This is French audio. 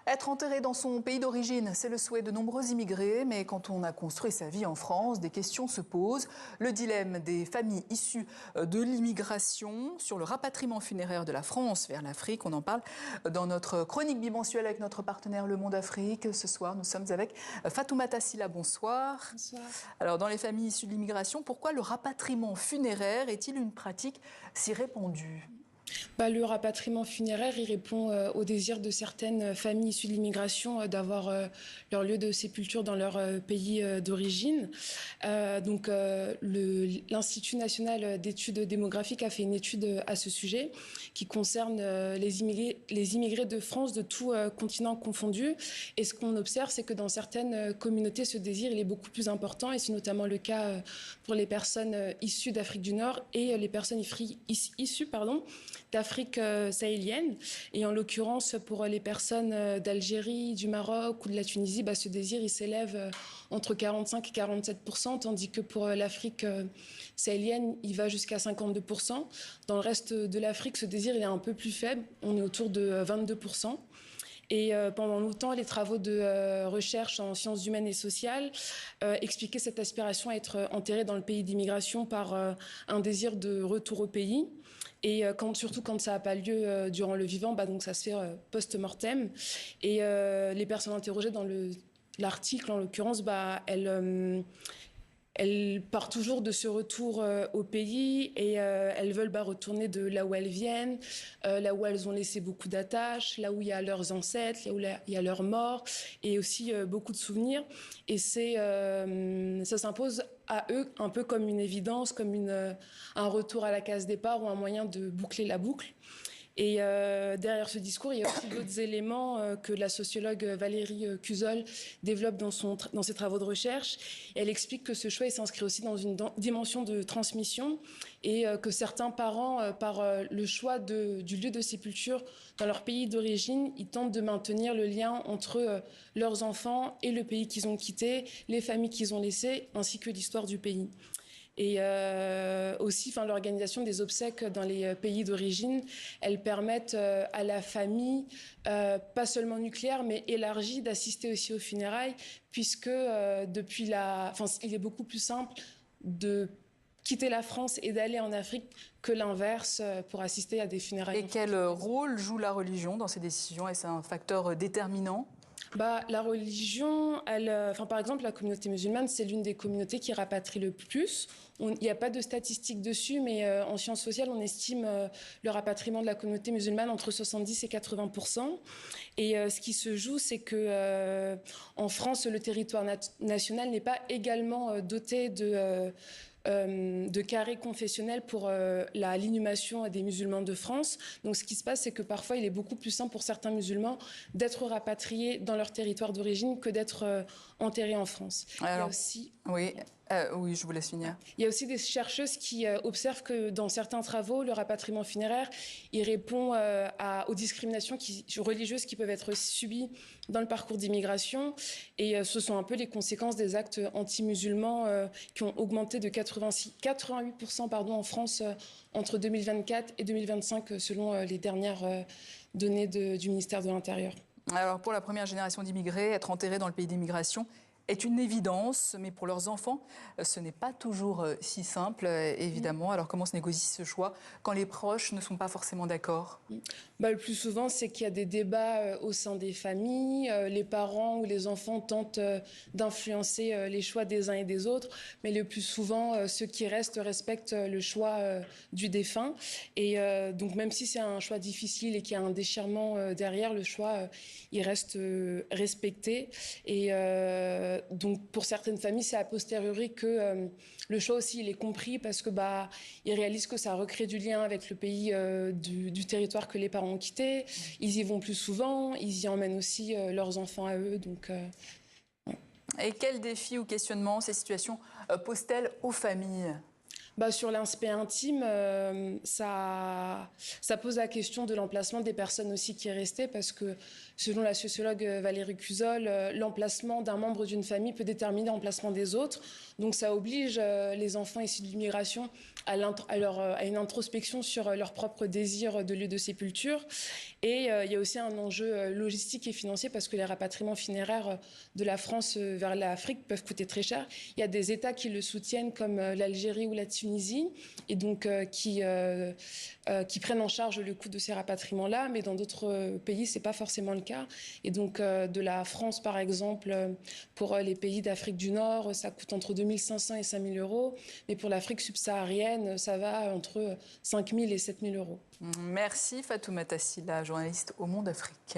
Être enterré dans son pays d'origine, c'est le souhait de nombreux immigrés, mais quand on a construit sa vie en France, des questions se posent. Le dilemme des familles issues de l'immigration sur le rapatriement funéraire de la France vers l'Afrique, on en parle dans notre chronique bimensuelle avec notre partenaire Le Monde Afrique. Ce soir, nous sommes avec Fatoumata Sylla, bonsoir. Bonsoir. Alors, dans les familles issues de l'immigration, pourquoi le rapatriement funéraire est-il une pratique si répandue ? Le rapatriement funéraire, il répond au désir de certaines familles issues de l'immigration d'avoir leur lieu de sépulture dans leur pays d'origine. L'Institut national d'études démographiques a fait une étude à ce sujet qui concerne les immigrés de France de tout continent confondu. Et ce qu'on observe, c'est que dans certaines communautés, ce désir il est beaucoup plus important. Et c'est notamment le cas pour les personnes issues d'Afrique du Nord et les personnes issues d'Afrique sahélienne. Et en l'occurrence, pour les personnes d'Algérie, du Maroc ou de la Tunisie, ce désir il s'élève entre 45 et 47%, tandis que pour l'Afrique sahélienne, il va jusqu'à 52%. Dans le reste de l'Afrique, ce désir il est un peu plus faible, on est autour de 22%. Et pendant longtemps, les travaux de recherche en sciences humaines et sociales expliquaient cette aspiration à être enterré dans le pays d'immigration par un désir de retour au pays. Et surtout quand ça n'a pas lieu durant le vivant, donc ça se fait post-mortem. Et les personnes interrogées dans l'article, en l'occurrence, elles partent toujours de ce retour au pays et elles veulent retourner de là où elles viennent, là où elles ont laissé beaucoup d'attaches, là où il y a leurs ancêtres, là où il y a leurs morts et aussi beaucoup de souvenirs. Et ça s'impose à eux un peu comme une évidence, comme un retour à la case départ ou un moyen de boucler la boucle. Et derrière ce discours, il y a aussi d'autres éléments que la sociologue Valérie Cuzol développe dans ses travaux de recherche. Elle explique que ce choix s'inscrit aussi dans une dimension de transmission et que certains parents, par le choix du lieu de sépulture dans leur pays d'origine, ils tentent de maintenir le lien entre leurs enfants et le pays qu'ils ont quitté, les familles qu'ils ont laissées, ainsi que l'histoire du pays. Et aussi, l'organisation des obsèques dans les pays d'origine, elles permettent à la famille, pas seulement nucléaire, mais élargie, d'assister aussi aux funérailles, puisque il est beaucoup plus simple de quitter la France et d'aller en Afrique que l'inverse pour assister à des funérailles. Et quel rôle joue la religion dans ces décisions? Est-ce un facteur déterminant? La religion, par exemple, la communauté musulmane, c'est l'une des communautés qui rapatrie le plus. Il n'y a pas de statistiques dessus, mais en sciences sociales, on estime le rapatriement de la communauté musulmane entre 70 et 80%. Et ce qui se joue, c'est que en France, le territoire national n'est pas également doté de carrés confessionnels pour l'inhumation des musulmans de France. Donc ce qui se passe, c'est que parfois il est beaucoup plus simple pour certains musulmans d'être rapatriés dans leur territoire d'origine que d'être enterrés en France. Alors, il y a aussi... Oui, je vous laisse finir. Il y a aussi des chercheuses qui observent que dans certains travaux, le rapatriement funéraire, il répond aux discriminations religieuses qui peuvent être subies dans le parcours d'immigration. Et ce sont un peu les conséquences des actes anti-musulmans qui ont augmenté de 88% en France entre 2024 et 2025, selon les dernières données du ministère de l'Intérieur. Alors, pour la première génération d'immigrés, être enterré dans le pays d'immigration est une évidence, mais pour leurs enfants, ce n'est pas toujours si simple, évidemment. Alors comment se négocie ce choix quand les proches ne sont pas forcément d'accord? Le plus souvent, c'est qu'il y a des débats au sein des familles. Les parents ou les enfants tentent d'influencer les choix des uns et des autres, mais le plus souvent, ceux qui restent respectent le choix du défunt. Et donc même si c'est un choix difficile et qu'il y a un déchirement derrière, le choix, il reste respecté. Et donc pour certaines familles, c'est a posteriori que le choix aussi il est compris parce que ils réalisent que ça recrée du lien avec le pays du territoire que les parents ont quitté. Ils y vont plus souvent, ils y emmènent aussi leurs enfants à eux. Donc, Et quels défis ou questionnements ces situations posent-elles aux familles? Sur l'aspect intime, ça pose la question de l'emplacement des personnes aussi qui est restée, parce que selon la sociologue Valérie Cusol, l'emplacement d'un membre d'une famille peut déterminer l'emplacement des autres. Donc ça oblige les enfants issus de l'immigration à une introspection sur leur propre désir de lieu de sépulture. Et il y a aussi un enjeu logistique et financier, parce que les rapatriements funéraires de la France vers l'Afrique peuvent coûter très cher. Il y a des États qui le soutiennent, comme l'Algérie ou la Tunisie, et donc qui prennent en charge le coût de ces rapatriements-là, mais dans d'autres pays, c'est pas forcément le cas. Et donc de la France, par exemple, pour les pays d'Afrique du Nord, ça coûte entre 2 500 et 5 000 euros, mais pour l'Afrique subsaharienne, ça va entre 5 000 et 7 000 euros. Merci Fatoumata Sylla, journaliste au Monde Afrique.